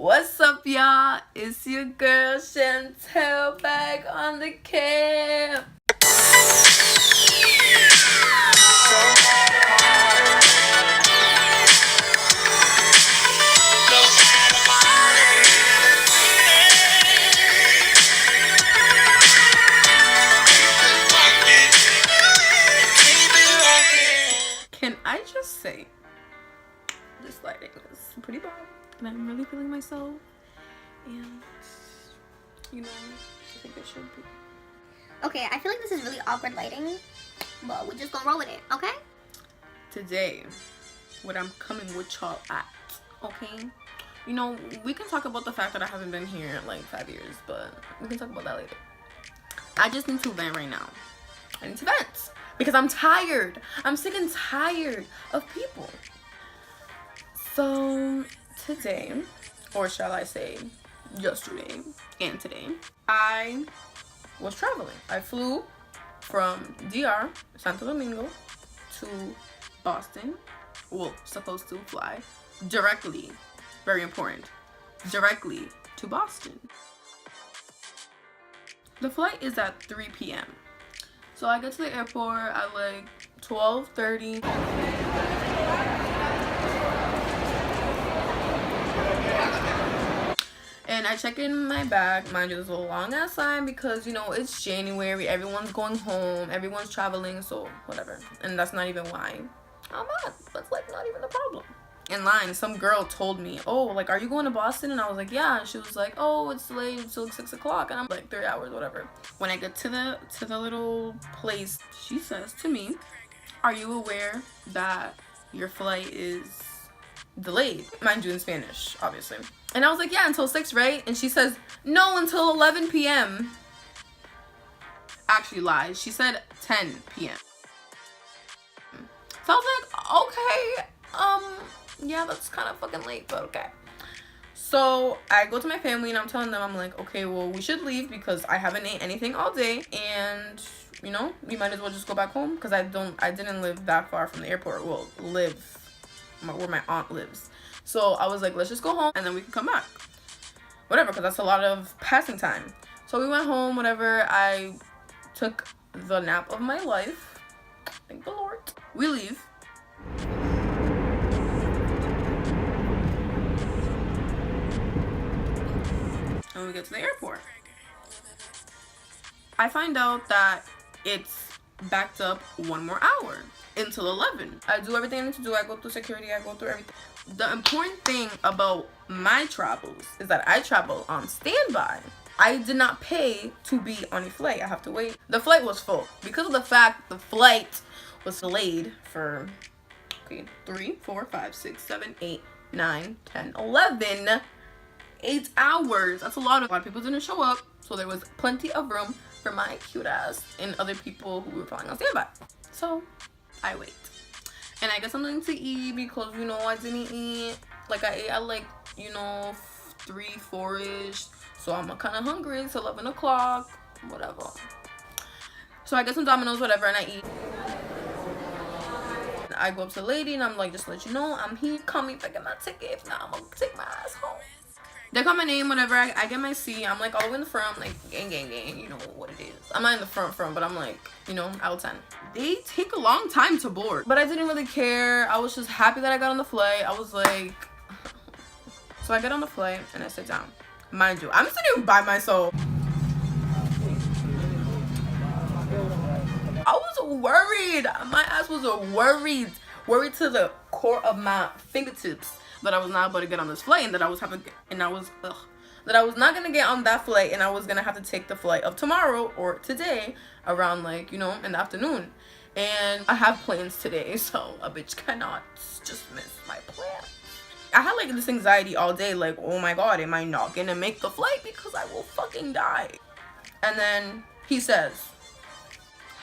What's up, y'all? It's your girl Chantel back on the cam. Can I just say, this lighting is pretty bad, and I'm really feeling myself, and you know, I think it should be. Okay, I feel like this is really awkward lighting, but we're just gonna roll with it, okay? Today, what I'm coming with y'all at, okay? You know, we can talk about the fact that I haven't been here in like 5 years, but we can talk about that later. I just need to vent right now. I need to vent because I'm tired. I'm sick and tired of people. So today, or shall I say yesterday and today, I was traveling. I flew from DR, Santo Domingo, to Boston. Well, supposed to fly directly, very important, directly to Boston. The flight is at 3 p.m. So I get to the airport at like 12:30. And I check in my bag. Mind you, there's a long ass line because, you know, it's January. Everyone's going home. Everyone's traveling. So, whatever. And that's not even why I'm mad. That's, like, not even the problem. In line, some girl told me, oh, like, are you going to Boston? And I was like, yeah. And she was like, oh, it's late. It's till 6 o'clock. And I'm like, 3 hours, whatever. When I get to the little place, she says to me, are you aware that your flight is delayed? Mind you, in Spanish, obviously. And I was like, yeah, until 6, right? And she says, no, until 11 p.m. Actually lies. She said 10 p.m. So I was like, okay, yeah, that's kind of fucking late, but okay. So I go to my family and I'm telling them, I'm like, okay, well, we should leave because I haven't ate anything all day, and you know, we might as well just go back home because I didn't live that far from the airport. Well, where my aunt lives. So I was like, let's just go home and then we can come back. Whatever, because that's a lot of passing time. So we went home, whatever. I took the nap of my life. Thank the Lord. We leave. And we get to the airport. I find out that it's backed up 1 more hour until 11. I do everything I need to do. I go through security. I go through everything. The important thing about my travels is that I travel on standby. I did not pay to be on a flight. I have to wait. The flight was full because of the fact the flight was delayed for 3, 4, 5, 6, 7, 8, 9, 10, 11. 8 hours. That's a lot of people didn't show up, so there was plenty of room for my cute ass and other people who were flying on standby. So I wait. And I get something to eat because, you know, I didn't eat. Like, I ate at, like, you know, 3, 4-ish. So I'm kind of hungry. It's 11 o'clock. Whatever. So I get some Domino's, whatever, and I eat. I go up to the lady, and I'm like, just to let you know, I'm here. Call me if I get my ticket. If not, I'm going to take my ass home. They call my name, whatever. I get my seat. I'm, like, all the way in the front. I'm like, gang. You know what it is. I'm not in the front, but I'm, like, you know, aisle 10. They take a long time to board. But I didn't really care. I was just happy that I got on the flight. I was, like... So I get on the flight, and I sit down. Mind you, I'm sitting by myself. I was worried. My ass was worried. Worried to the core of my fingertips. That I was not able to get on this flight, and that I was not gonna get on that flight, and I was gonna have to take the flight of tomorrow or today around, like, you know, in the afternoon. And I have plans today, so a bitch cannot just miss my plan. I had like this anxiety all day, like, oh my god, am I not gonna make the flight because I will fucking die? And then he says,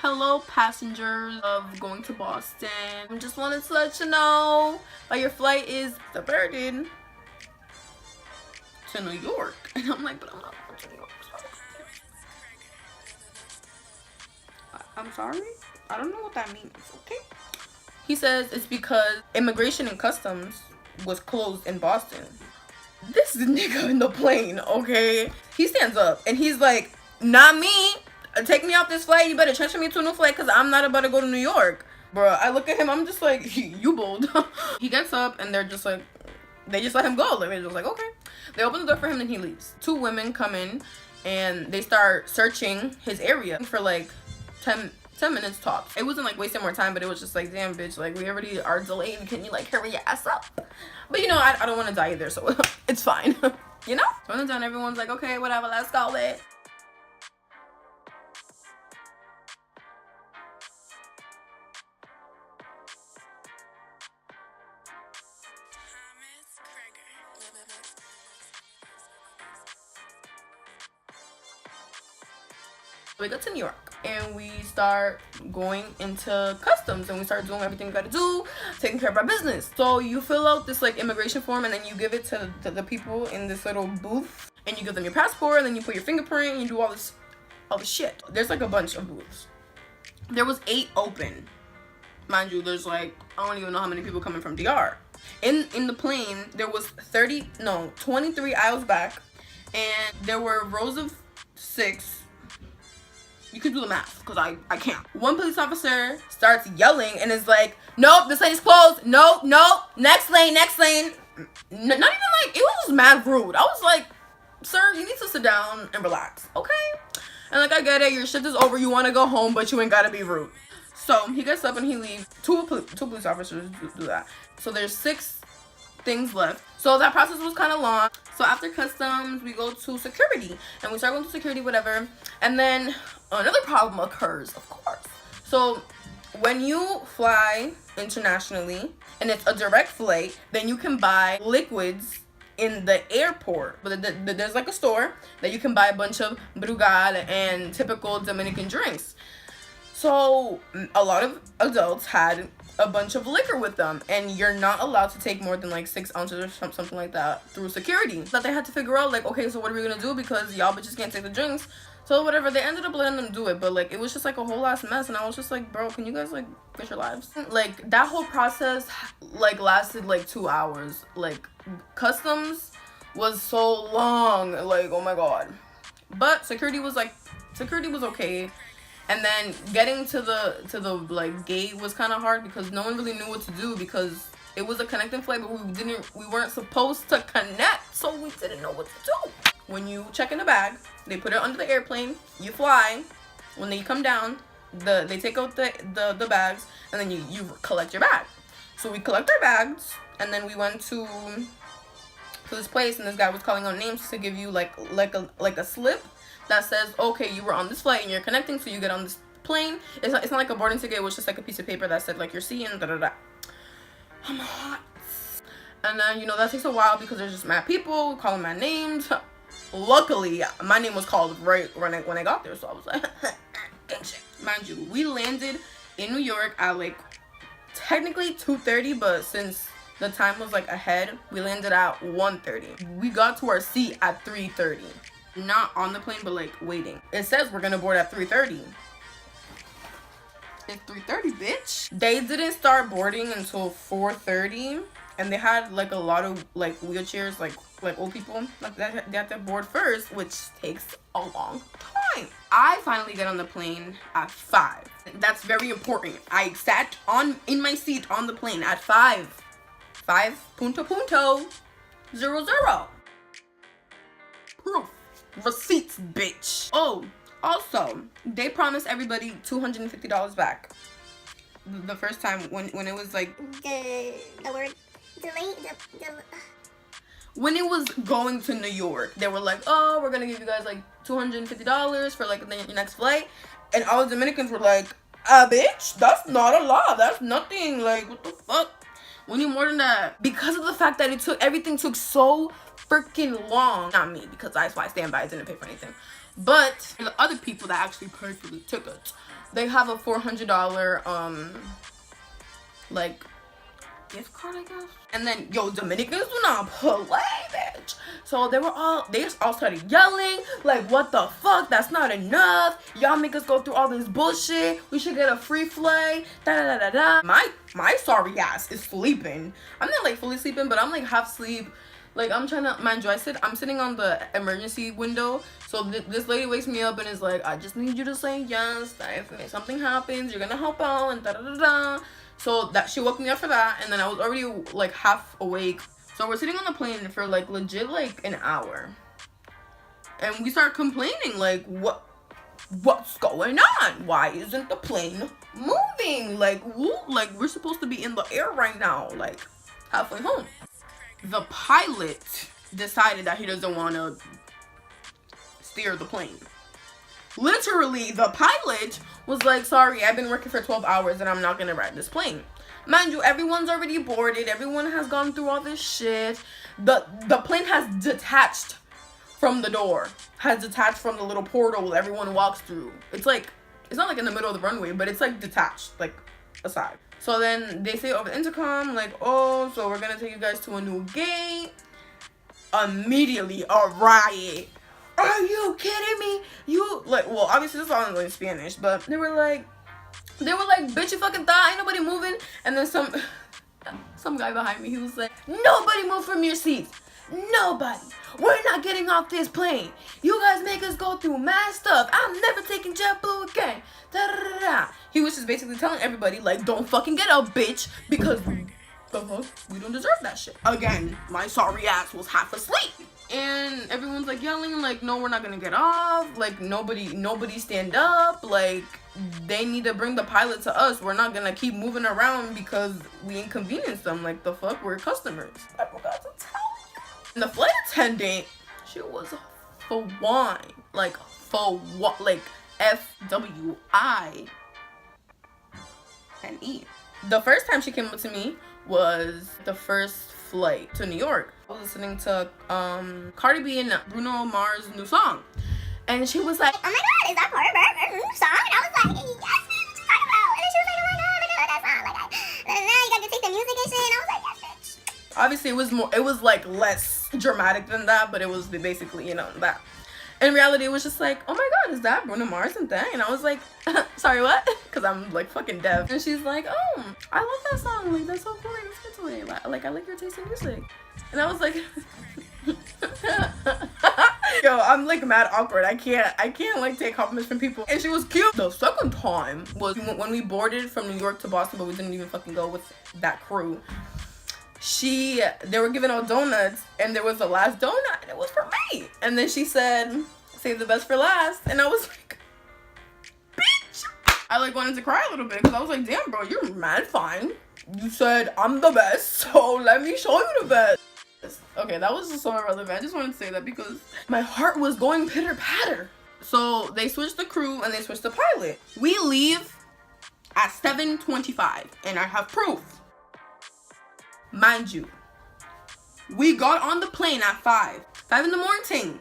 hello, passengers of going to Boston. I just wanted to let you know that your flight is diverted to New York. And I'm like, but I'm not going to New York. I'm sorry? I don't know what that means, okay? He says it's because immigration and customs was closed in Boston. This nigga in the plane, okay? He stands up and he's like, not me. Take me off this flight. You better transfer me to a new flight because I'm not about to go to New York. Bruh, I look at him. I'm just like, you bold. He gets up and they're just like, they just let him go. Like, they're just like, okay. They open the door for him and he leaves. 2 women come in and they start searching his area for like 10 minutes tops. It wasn't like wasting more time, but it was just like, damn, bitch, like we already are delayed. Can you like hurry your ass up? But you know, I don't want to die either, so it's fine. You know? So when they're done, everyone's like, okay, whatever, let's go with. We go to New York and we start going into customs and we start doing everything we gotta do, taking care of our business. So you fill out this like immigration form and then you give it to the people in this little booth and you give them your passport and then you put your fingerprint and you do all this shit. There's like a bunch of booths. There was 8 open. Mind you, there's like, I don't even know how many people coming from DR. In the plane, there was 23 aisles back and there were rows of 6. You can do the math because I can't. One police officer starts yelling and is like, nope, this lane is closed. Nope, next lane. Not even like, it was just mad rude. I was like, sir, you need to sit down and relax, okay? And like, I get it, your shift is over, you want to go home, but you ain't gotta be rude. So he gets up and he leaves. Two police officers do that. So there's 6 things left. So that process was kind of long. So after customs, we go to security and we start going to security, whatever. And then another problem occurs, of course. So when you fly internationally and it's a direct flight, then you can buy liquids in the airport. But there's like a store that you can buy a bunch of Brugal and typical Dominican drinks. So a lot of adults had a bunch of liquor with them and you're not allowed to take more than like 6 ounces or something like that through security. That they had to figure out like, okay, so what are we gonna do because y'all bitches can't take the drinks. So whatever, they ended up letting them do it, but like it was just like a whole ass mess and I was just like, bro, can you guys like get your lives? Like that whole process like lasted like 2 hours. Like customs was so long, like oh my god. But security was okay. And then getting to the like gate was kind of hard because no one really knew what to do because it was a connecting flight, but we weren't supposed to connect, so we didn't know what to do. When you check in the bag, they put it under the airplane. You fly. When they come down, they take out the bags, and then you collect your bag. So we collect our bags, and then we went to this place, and this guy was calling out names to give you like a slip that says, okay, you were on this flight and you're connecting, so you get on this plane. It's not like a boarding ticket, it was just like a piece of paper that said like you're seeing da. I'm hot. And then, you know, that takes a while because there's just mad people calling my names. Luckily, my name was called right when I got there, so I was like, mind you, we landed in New York at like technically 2:30, but since the time was like ahead, we landed at 1:30. We got to our seat at 3:30. Not on the plane, but like waiting. It says we're gonna board at 3:30. It's 3:30, bitch. They didn't start boarding until 4:30, and they had like a lot of like wheelchairs, like old people like that they have to board first, which takes a long time. I finally get on the plane at 5. That's very important. I sat in my seat on the plane at 5. 5.00. Proof. Receipts, bitch. Oh, also, they promised everybody $250 back. The first time when it was like the word delay, when it was going to New York, they were like, oh, we're gonna give you guys like $250 for like your next flight, and all the Dominicans were like, bitch, that's not a lot. That's nothing. Like, what the fuck? We need more than that. Because of the fact that everything took so freaking long. Not me, because that's why I stand by. I didn't pay for anything. But the other people that actually paid for the tickets, they have a $400 like gift card, I guess. And then Dominicans do not play, bitch. So they just all started yelling like, what the fuck, that's not enough, y'all make us go through all this bullshit, we should get a free flight, da. My sorry ass is sleeping. I'm not like fully sleeping, but I'm like half sleep. Like, I'm trying to, mind you, I'm sitting on the emergency window. So this lady wakes me up and is like, I just need you to say yes. That if something happens, you're gonna help out and da da da da. So that she woke me up for that, and then I was already like half awake. So we're sitting on the plane for like legit like an hour, and we start complaining like, what's going on? Why isn't the plane moving? Like, like we're supposed to be in the air right now, like halfway home. The pilot decided that he doesn't want to steer the plane. Literally, the pilot was like, sorry, I've been working for 12 hours and I'm not gonna ride this plane. Mind you, everyone's already boarded. Everyone has gone through all this shit. The plane has detached from the door. Has detached from the little portal everyone walks through. It's like, it's not like in the middle of the runway, but it's like detached, like aside. So then they say over the intercom, like, oh, so we're gonna take you guys to a new gate. Immediately, a riot. Are you kidding me? You, like, well, obviously this is all in Spanish, but they were like, bitch, you fucking thought ain't nobody moving? And then some guy behind me, he was like, nobody move from your seats. Nobody. We're not getting off this plane. You guys make us go through mad stuff. I'm never taking JetBlue again. Da, da, da, da. He was just basically telling everybody, like, don't fucking get up, bitch, because we don't deserve that shit. Again, my sorry ass was half asleep. And everyone's like yelling, like, no, we're not gonna get off. Like, nobody stand up. Like, they need to bring the pilot to us. We're not gonna keep moving around because we inconvenience them. Like, the fuck, we're customers. I forgot to tell you. And the flight attendant, she was fine. Like, like FWINE. The first time she came up to me was the first flight to New York. I was listening to Cardi B and Bruno Mars' new song, and she was like, oh my god, is that part of her new song? And I was like, yes, bitch, what you talking about? And then she was like, oh my god, that song, like, and now you got to take the music and shit. And I was like, yes, bitch. Obviously it was like less dramatic than that, but it was basically, you know, that. In reality, it was just like, oh my god, is that Bruno Mars and thing? And I was like, sorry, what? Because I'm like fucking deaf. And she's like, oh, I love that song. Like, that's so cool. Like, let's get to it. Like, I like your taste in music. And I was like, yo, I'm like mad awkward. I can't like take compliments from people. And she was cute. The second time was when we boarded from New York to Boston, but we didn't even fucking go with that crew. They were giving out donuts, and there was the last donut, and it was for me. And then she said, save the best for last. And I was like, bitch. I like wanted to cry a little bit because I was like, damn, bro, you're mad fine. You said I'm the best, so let me show you the best. Okay, that was just so irrelevant. I just wanted to say that because my heart was going pitter patter. So they switched the crew and they switched the pilot. We leave at 7:25, and I have proof. Mind you, we got on the plane at 5 in the morning.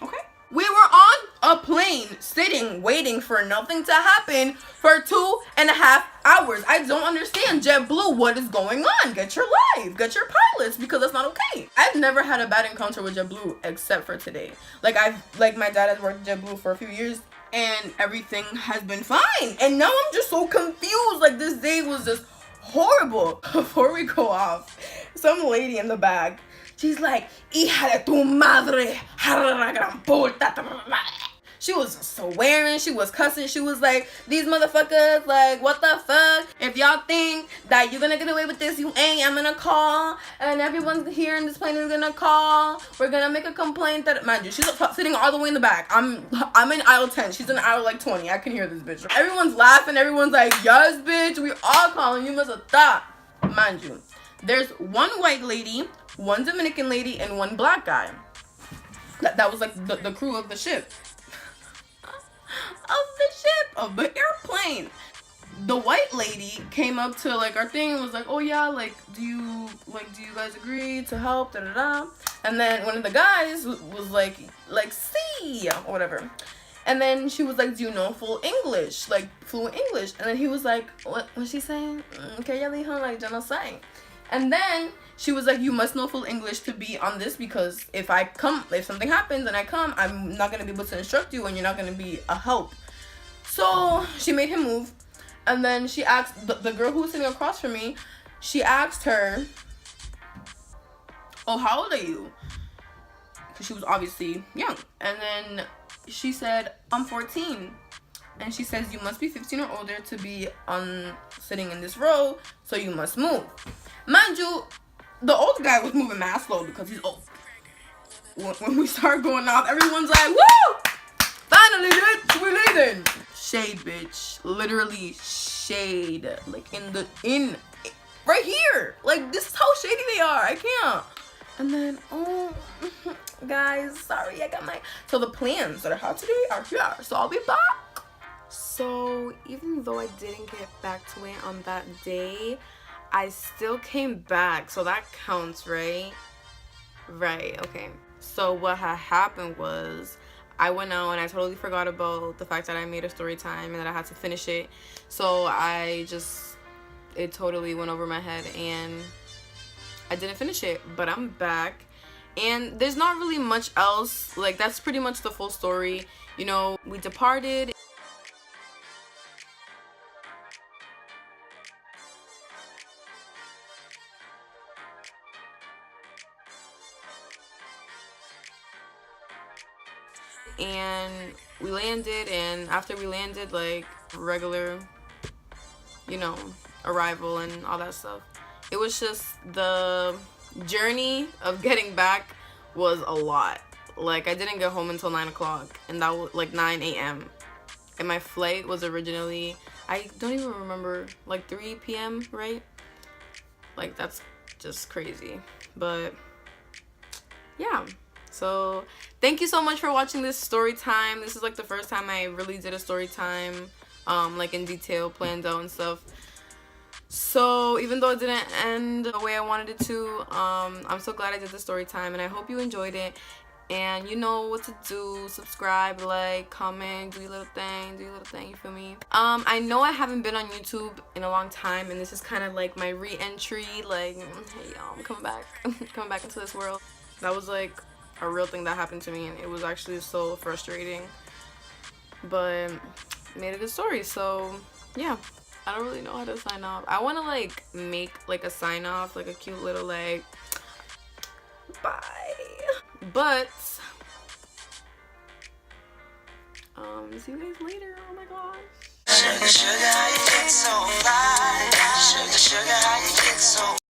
Okay? We were on a plane, sitting, waiting for nothing to happen for 2.5 hours. I don't understand. JetBlue, what is going on? Get your life. Get your pilots, because that's not okay. I've never had a bad encounter with JetBlue except for today. Like, my dad has worked at JetBlue for a few years, and everything has been fine. And now I'm just so confused. Like, this day was just horrible. Before we go off, some lady in the back, she's like, hija de tu madre. She was swearing, she was cussing, she was like, these motherfuckers, like, what the fuck? If y'all think that you're gonna get away with this, you ain't. I'm gonna call, and everyone here in this plane is gonna call. We're gonna make a complaint that, mind you, she's sitting all the way in the back. I'm in aisle 10, she's in aisle like 20. I can hear this bitch. Everyone's laughing, everyone's like, yes, bitch, we all calling, you must have thought. Mind you, there's one white lady, one Dominican lady, and one black guy. That was like the crew of the ship. Of the airplane. The white lady came up to like our thing and was like, oh yeah, like do you guys agree to help, da da da. And then one of the guys was like see or whatever. And then she was like, do you know full English, like fluent English? And then he was like, what was she saying? Que ella dijo, like, yo no sé. And then she was like, you must know full English to be on this, because if something happens and I come, I'm not going to be able to instruct you and you're not going to be a help. So she made him move. And then she asked, the girl who was sitting across from me, she asked her, oh, how old are you? Because she was obviously young. And then she said, I'm 14. And she says, you must be 15 or older to be sitting in this row, so you must move. Mind you, the old guy was moving mad slow because he's old. When we start going off, everyone's like, woo! Finally, bitch, we're leaving. Shade, bitch. Literally shade. Like, right here. Like, this is how shady they are. I can't. And then, oh, guys, sorry, I got so the plans that I had today are here. So I'll be back. So even though I didn't get back to it on that day, I still came back. So that counts, right? Right, okay. So what had happened was I went out and I totally forgot about the fact that I made a story time and that I had to finish it. So it totally went over my head and I didn't finish it. But I'm back and there's not really much else. Like, that's pretty much the full story. You know, we departed. And we landed, and after we landed, like regular, you know, arrival and all that stuff, it was just the journey of getting back was a lot. Like, I didn't get home until 9 o'clock, and that was like 9 a.m. and my flight was originally, I don't even remember, like 3 p.m. right? Like, that's just crazy. But yeah, so thank you so much for watching this story time. This is like the first time I really did a story time, like in detail, planned out and stuff. So even though it didn't end the way I wanted it to, I'm so glad I did the story time, and I hope you enjoyed it. And you know what to do. Subscribe, like, comment, do your little thing, you feel me? I know I haven't been on YouTube in a long time, and this is kind of like my re-entry, like, hey y'all, I'm coming back. Coming back into this world. That was like a real thing that happened to me, and it was actually so frustrating, but made a good story. So yeah, I don't really know how to sign off. I want to like make like a sign off, like a cute little like bye, but see you guys later. Oh my gosh. Sugar, sugar, how you get so fly? Sugar, sugar, how you get so